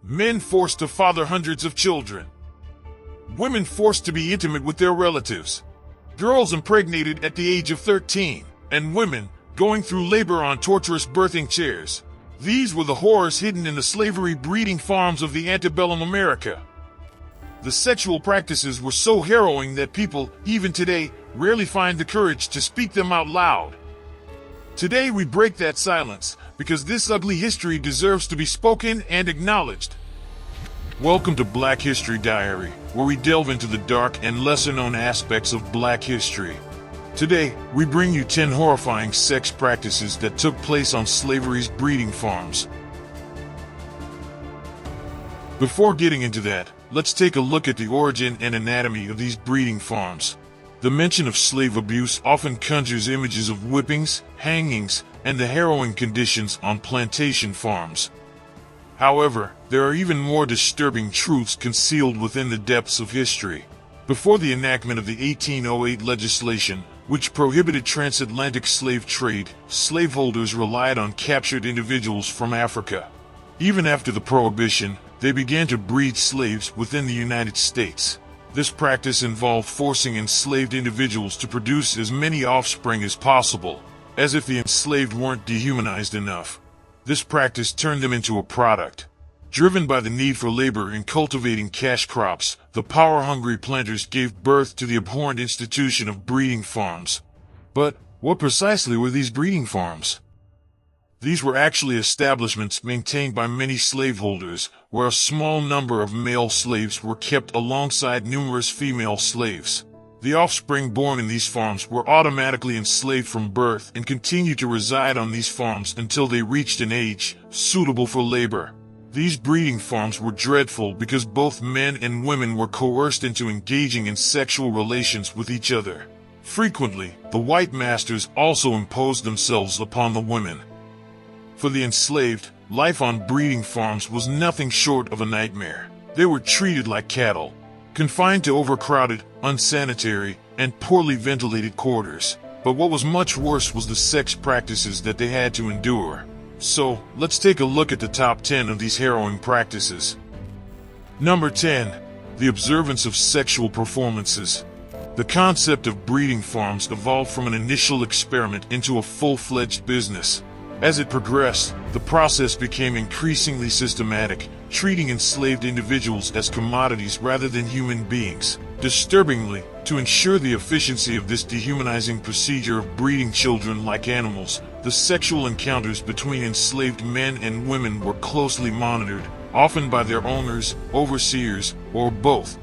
Men forced to father hundreds of children. Women forced to be intimate with their relatives. Girls impregnated at the age of 13, and women going through labor on torturous birthing chairs. These were the horrors hidden in the slavery breeding farms of the antebellum America. The sexual practices were so harrowing that people, even today, rarely find the courage to speak them out loud. Today we break that silence, because this ugly history deserves to be spoken and acknowledged. Welcome to Black History Diary, where we delve into the dark and lesser-known aspects of Black history. Today, we bring you 10 horrifying sex practices that took place on slavery's breeding farms. Before getting into that, let's take a look at the origin and anatomy of these breeding farms. The mention of slave abuse often conjures images of whippings, hangings, and the harrowing conditions on plantation farms. However, there are even more disturbing truths concealed within the depths of history. Before the enactment of the 1808 legislation, which prohibited transatlantic slave trade, slaveholders relied on captured individuals from Africa. Even after the Prohibition, they began to breed slaves within the United States. This practice involved forcing enslaved individuals to produce as many offspring as possible, as if the enslaved weren't dehumanized enough. This practice turned them into a product. Driven by the need for labor in cultivating cash crops, the power-hungry planters gave birth to the abhorrent institution of breeding farms. But what precisely were these breeding farms? These were actually establishments maintained by many slaveholders, where a small number of male slaves were kept alongside numerous female slaves. The offspring born in these farms were automatically enslaved from birth and continued to reside on these farms until they reached an age suitable for labor. These breeding farms were dreadful because both men and women were coerced into engaging in sexual relations with each other. Frequently, the white masters also imposed themselves upon the women. For the enslaved, life on breeding farms was nothing short of a nightmare. They were treated like cattle, confined to overcrowded, unsanitary, and poorly ventilated quarters. But what was much worse was the sex practices that they had to endure. So, let's take a look at the top 10 of these harrowing practices. Number 10. The observance of sexual performances. The concept of breeding farms evolved from an initial experiment into a full-fledged business. As it progressed, the process became increasingly systematic, treating enslaved individuals as commodities rather than human beings. Disturbingly, to ensure the efficiency of this dehumanizing procedure of breeding children like animals, the sexual encounters between enslaved men and women were closely monitored, often by their owners, overseers, or both.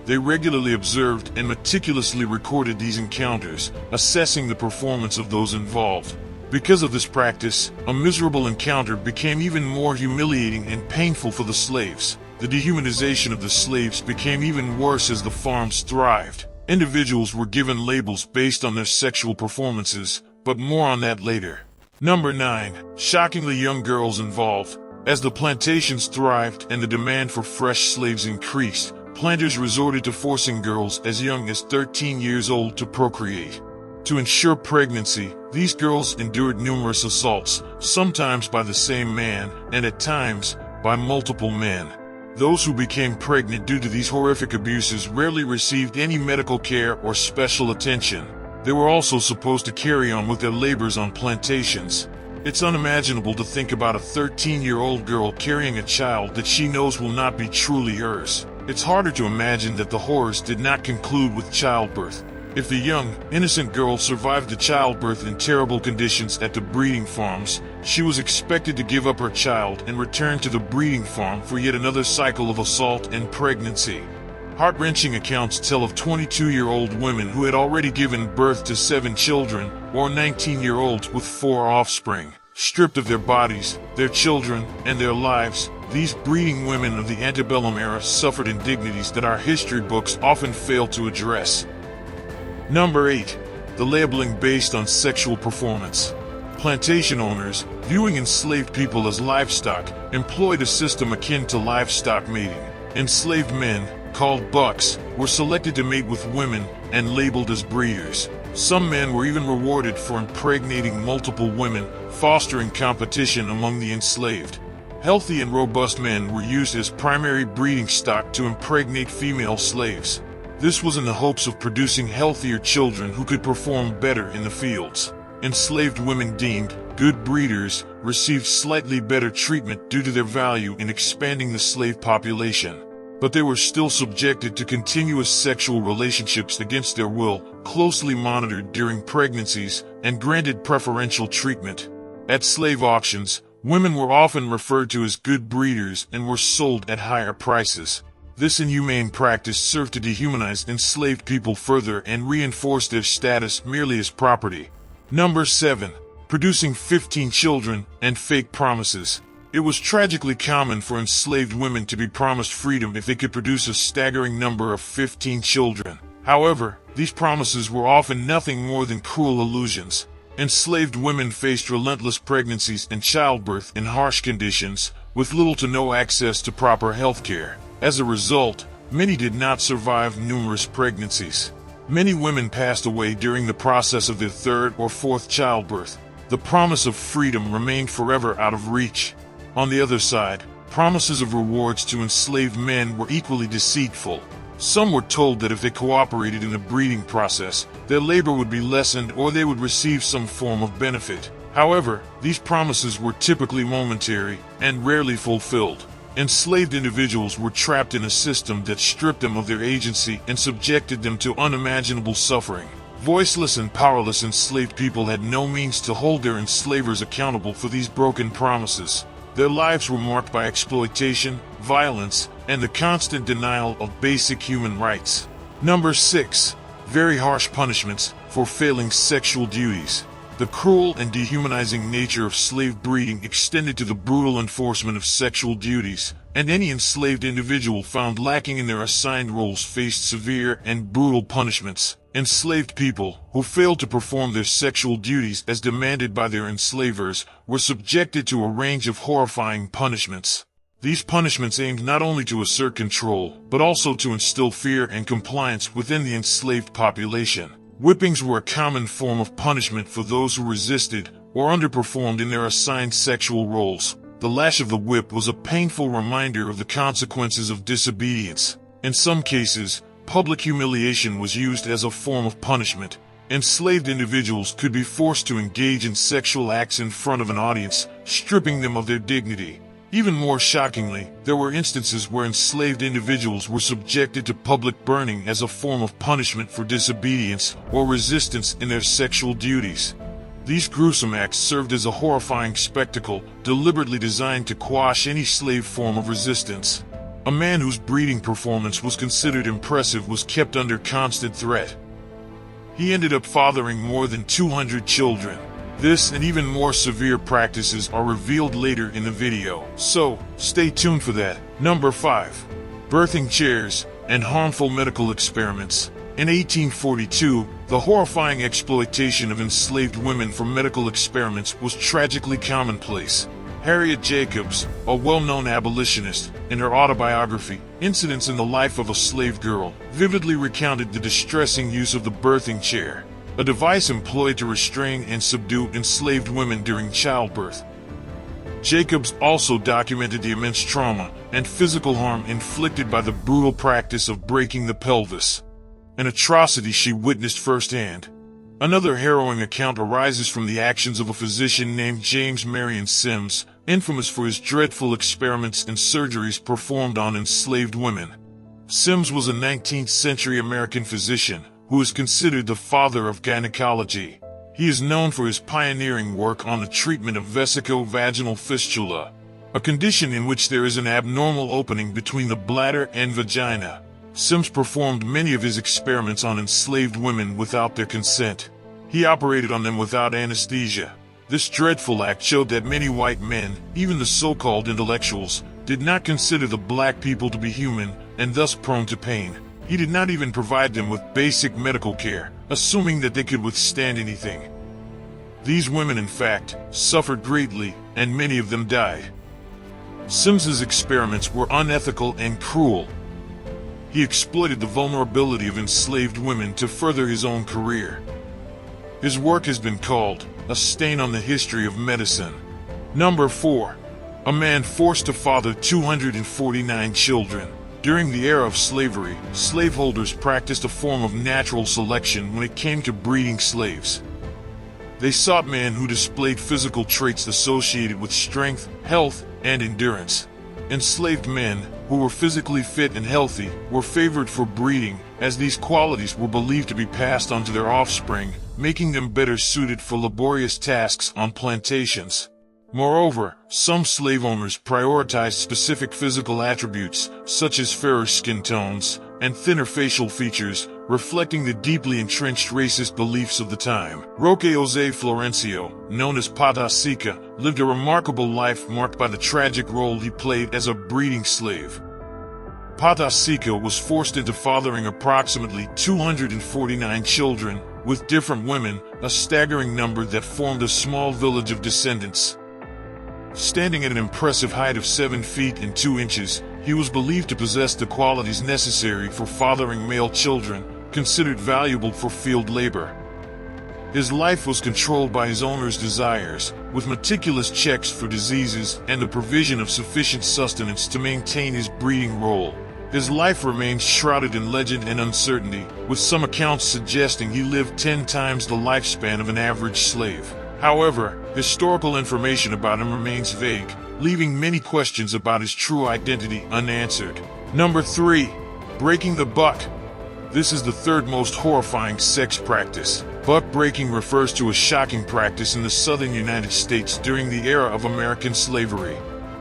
They regularly observed and meticulously recorded these encounters, assessing the performance of those involved. Because of this practice, a miserable encounter became even more humiliating and painful for the slaves. The dehumanization of the slaves became even worse as the farms thrived. Individuals were given labels based on their sexual performances, but more on that later. Number 9. Shockingly young girls involved. As the plantations thrived and the demand for fresh slaves increased, planters resorted to forcing girls as young as 13 years old to procreate. To ensure pregnancy, these girls endured numerous assaults, sometimes by the same man, and at times, by multiple men. Those who became pregnant due to these horrific abuses rarely received any medical care or special attention. They were also supposed to carry on with their labors on plantations. It's unimaginable to think about a 13-year-old girl carrying a child that she knows will not be truly hers. It's harder to imagine that the horrors did not conclude with childbirth. If the young, innocent girl survived the childbirth in terrible conditions at the breeding farms, she was expected to give up her child and return to the breeding farm for yet another cycle of assault and pregnancy. Heart-wrenching accounts tell of 22-year-old women who had already given birth to 7 children, or 19-year-olds with 4 offspring. Stripped of their bodies, their children, and their lives, these breeding women of the antebellum era suffered indignities that our history books often fail to address. Number 8. The labeling based on sexual performance. Plantation owners, viewing enslaved people as livestock, employed a system akin to livestock mating. Enslaved men, called bucks, were selected to mate with women and labeled as breeders. Some men were even rewarded for impregnating multiple women, fostering competition among the enslaved. Healthy and robust men were used as primary breeding stock to impregnate female slaves. This was in the hopes of producing healthier children who could perform better in the fields. Enslaved women, deemed good breeders, received slightly better treatment due to their value in expanding the slave population. But they were still subjected to continuous sexual relationships against their will, closely monitored during pregnancies, and granted preferential treatment. At slave auctions, women were often referred to as good breeders and were sold at higher prices. This inhumane practice served to dehumanize enslaved people further and reinforce their status merely as property. Number 7. Producing 15 children and fake promises. It was tragically common for enslaved women to be promised freedom if they could produce a staggering number of 15 children. However, these promises were often nothing more than cruel illusions. Enslaved women faced relentless pregnancies and childbirth in harsh conditions, with little to no access to proper health care. As a result, many did not survive numerous pregnancies. Many women passed away during the process of their third or fourth childbirth. The promise of freedom remained forever out of reach. On the other side, promises of rewards to enslaved men were equally deceitful. Some were told that if they cooperated in the breeding process, their labor would be lessened or they would receive some form of benefit. However, these promises were typically momentary and rarely fulfilled. Enslaved individuals were trapped in a system that stripped them of their agency and subjected them to unimaginable suffering. Voiceless and powerless enslaved people had no means to hold their enslavers accountable for these broken promises. Their lives were marked by exploitation, violence, and the constant denial of basic human rights. Number 6. Very harsh punishments for failing sexual duties. The cruel and dehumanizing nature of slave breeding extended to the brutal enforcement of sexual duties, and any enslaved individual found lacking in their assigned roles faced severe and brutal punishments. Enslaved people, who failed to perform their sexual duties as demanded by their enslavers, were subjected to a range of horrifying punishments. These punishments aimed not only to assert control, but also to instill fear and compliance within the enslaved population. Whippings were a common form of punishment for those who resisted or underperformed in their assigned sexual roles. The lash of the whip was a painful reminder of the consequences of disobedience. In some cases, public humiliation was used as a form of punishment. Enslaved individuals could be forced to engage in sexual acts in front of an audience, stripping them of their dignity. Even more shockingly, there were instances where enslaved individuals were subjected to public burning as a form of punishment for disobedience or resistance in their sexual duties. These gruesome acts served as a horrifying spectacle, deliberately designed to quash any slave form of resistance. A man whose breeding performance was considered impressive was kept under constant threat. He ended up fathering more than 200 children. This and even more severe practices are revealed later in the video, so stay tuned for that. Number 5. Birthing chairs and harmful medical experiments. In 1842, the horrifying exploitation of enslaved women for medical experiments was tragically commonplace. Harriet Jacobs, a well-known abolitionist, in her autobiography, Incidents in the Life of a Slave Girl, vividly recounted the distressing use of the birthing chair, a device employed to restrain and subdue enslaved women during childbirth. Jacobs also documented the immense trauma and physical harm inflicted by the brutal practice of breaking the pelvis, an atrocity she witnessed firsthand. Another harrowing account arises from the actions of a physician named James Marion Sims, infamous for his dreadful experiments and surgeries performed on enslaved women. Sims was a 19th century American physician who is considered the father of gynecology. He is known for his pioneering work on the treatment of vesico-vaginal fistula, a condition in which there is an abnormal opening between the bladder and vagina. Sims performed many of his experiments on enslaved women without their consent. He operated on them without anesthesia. This dreadful act showed that many white men, even the so-called intellectuals, did not consider the black people to be human and thus prone to pain. He did not even provide them with basic medical care, assuming that they could withstand anything. These women, in fact, suffered greatly, and many of them died. Sims's experiments were unethical and cruel. He exploited the vulnerability of enslaved women to further his own career. His work has been called a stain on the history of medicine. Number 4. A man forced to father 249 children. During the era of slavery, slaveholders practiced a form of natural selection when it came to breeding slaves. They sought men who displayed physical traits associated with strength, health, and endurance. Enslaved men, who were physically fit and healthy, were favored for breeding, as these qualities were believed to be passed on to their offspring, making them better suited for laborious tasks on plantations. Moreover, some slave owners prioritized specific physical attributes, such as fairer skin tones and thinner facial features, reflecting the deeply entrenched racist beliefs of the time. Roque José Florencio, known as Pata Seca, lived a remarkable life marked by the tragic role he played as a breeding slave. Pata Seca was forced into fathering approximately 249 children, with different women, a staggering number that formed a small village of descendants. Standing at an impressive height of 7 feet and 2 inches, he was believed to possess the qualities necessary for fathering male children, considered valuable for field labor. His life was controlled by his owner's desires, with meticulous checks for diseases and the provision of sufficient sustenance to maintain his breeding role. His life remains shrouded in legend and uncertainty, with some accounts suggesting he lived 10 times the lifespan of an average slave. However, historical information about him remains vague, leaving many questions about his true identity unanswered. Number 3. Breaking the buck. This is the third most horrifying sex practice. Buck breaking refers to a shocking practice in the southern United States during the era of American slavery.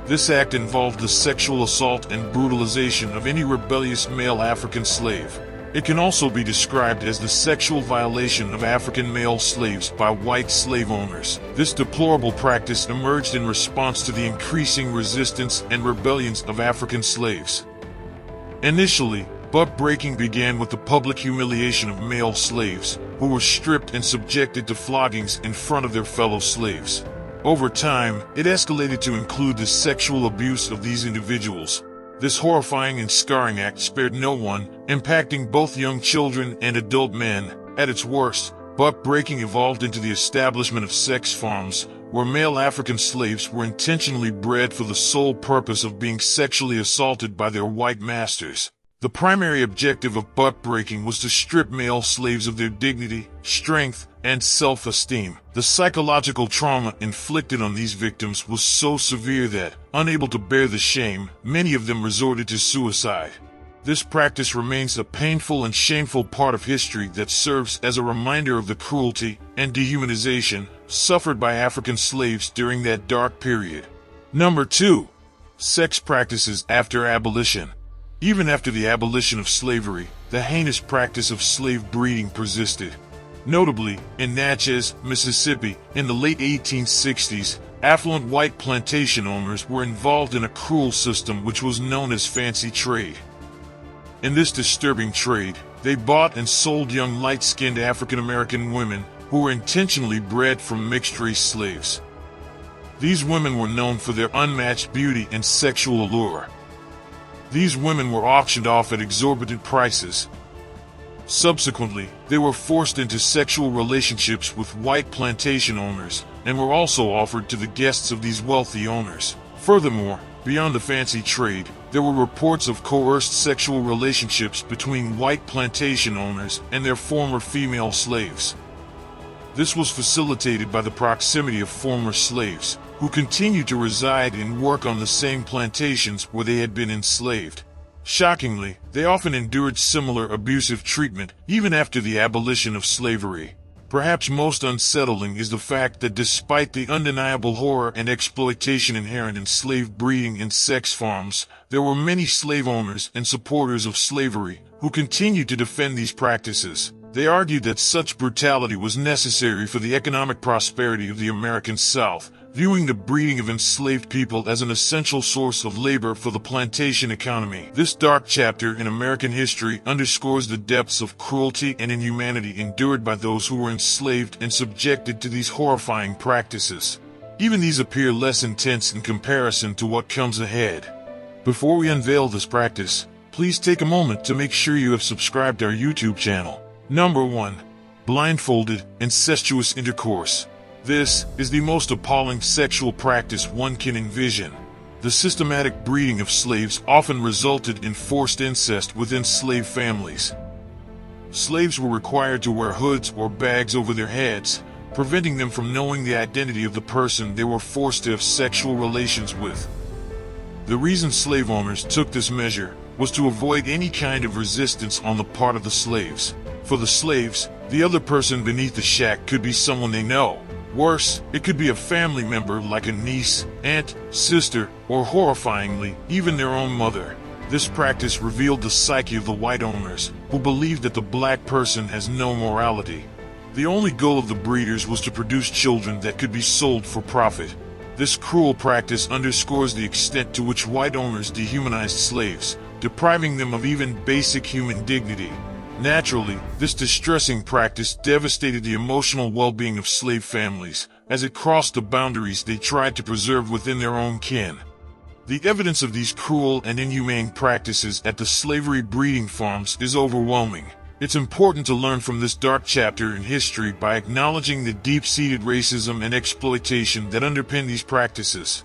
This act involved the sexual assault and brutalization of any rebellious male African slave. It can also be described as the sexual violation of African male slaves by white slave owners. This deplorable practice emerged in response to the increasing resistance and rebellions of African slaves. Initially, buck breaking began with the public humiliation of male slaves, who were stripped and subjected to floggings in front of their fellow slaves. Over time, it escalated to include the sexual abuse of these individuals. This horrifying and scarring act spared no one, impacting both young children and adult men. At its worst, buck breaking evolved into the establishment of sex farms, where male African slaves were intentionally bred for the sole purpose of being sexually assaulted by their white masters. The primary objective of buck breaking was to strip male slaves of their dignity, strength, and self-esteem. The psychological trauma inflicted on these victims was so severe that, unable to bear the shame, many of them resorted to suicide. This practice remains a painful and shameful part of history that serves as a reminder of the cruelty and dehumanization suffered by African slaves during that dark period. Number 2. Sex practices after abolition. Even after the abolition of slavery, the heinous practice of slave breeding persisted. Notably, in Natchez, Mississippi, in the late 1860s, affluent white plantation owners were involved in a cruel system which was known as fancy trade. In this disturbing trade, they bought and sold young light-skinned African-American women who were intentionally bred from mixed-race slaves. These women were known for their unmatched beauty and sexual allure. These women were auctioned off at exorbitant prices. Subsequently, they were forced into sexual relationships with white plantation owners, and were also offered to the guests of these wealthy owners. Furthermore, beyond the fancy trade, there were reports of coerced sexual relationships between white plantation owners and their former female slaves. This was facilitated by the proximity of former slaves, who continued to reside and work on the same plantations where they had been enslaved. Shockingly, they often endured similar abusive treatment even after the abolition of slavery. Perhaps most unsettling is the fact that despite the undeniable horror and exploitation inherent in slave breeding and sex farms, there were many slave owners and supporters of slavery who continued to defend these practices. They argued that such brutality was necessary for the economic prosperity of the American South, viewing the breeding of enslaved people as an essential source of labor for the plantation economy. This dark chapter in American history underscores the depths of cruelty and inhumanity endured by those who were enslaved and subjected to these horrifying practices. Even these appear less intense in comparison to what comes ahead. Before we unveil this practice, please take a moment to make sure you have subscribed to our YouTube channel. Number 1. Blindfolded, incestuous intercourse. This is the most appalling sexual practice one can envision. The systematic breeding of slaves often resulted in forced incest within slave families. Slaves were required to wear hoods or bags over their heads, preventing them from knowing the identity of the person they were forced to have sexual relations with. The reason slave owners took this measure was to avoid any kind of resistance on the part of the slaves. For the slaves, the other person beneath the shack could be someone they know. Worse, it could be a family member like a niece, aunt, sister, or horrifyingly, even their own mother. This practice revealed the psyche of the white owners, who believed that the black person has no morality. The only goal of the breeders was to produce children that could be sold for profit. This cruel practice underscores the extent to which white owners dehumanized slaves, depriving them of even basic human dignity. Naturally, this distressing practice devastated the emotional well-being of slave families, as it crossed the boundaries they tried to preserve within their own kin. The evidence of these cruel and inhumane practices at the slavery breeding farms is overwhelming. It's important to learn from this dark chapter in history by acknowledging the deep-seated racism and exploitation that underpin these practices.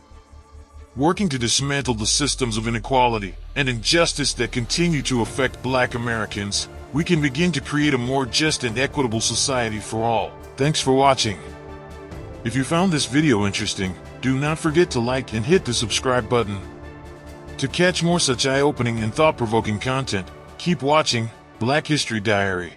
Working to dismantle the systems of inequality and injustice that continue to affect Black Americans, we can begin to create a more just and equitable society for all. Thanks for watching. If you found this video interesting, do not forget to like and hit the subscribe button. To catch more such eye-opening and thought-provoking content, keep watching Black History Diary.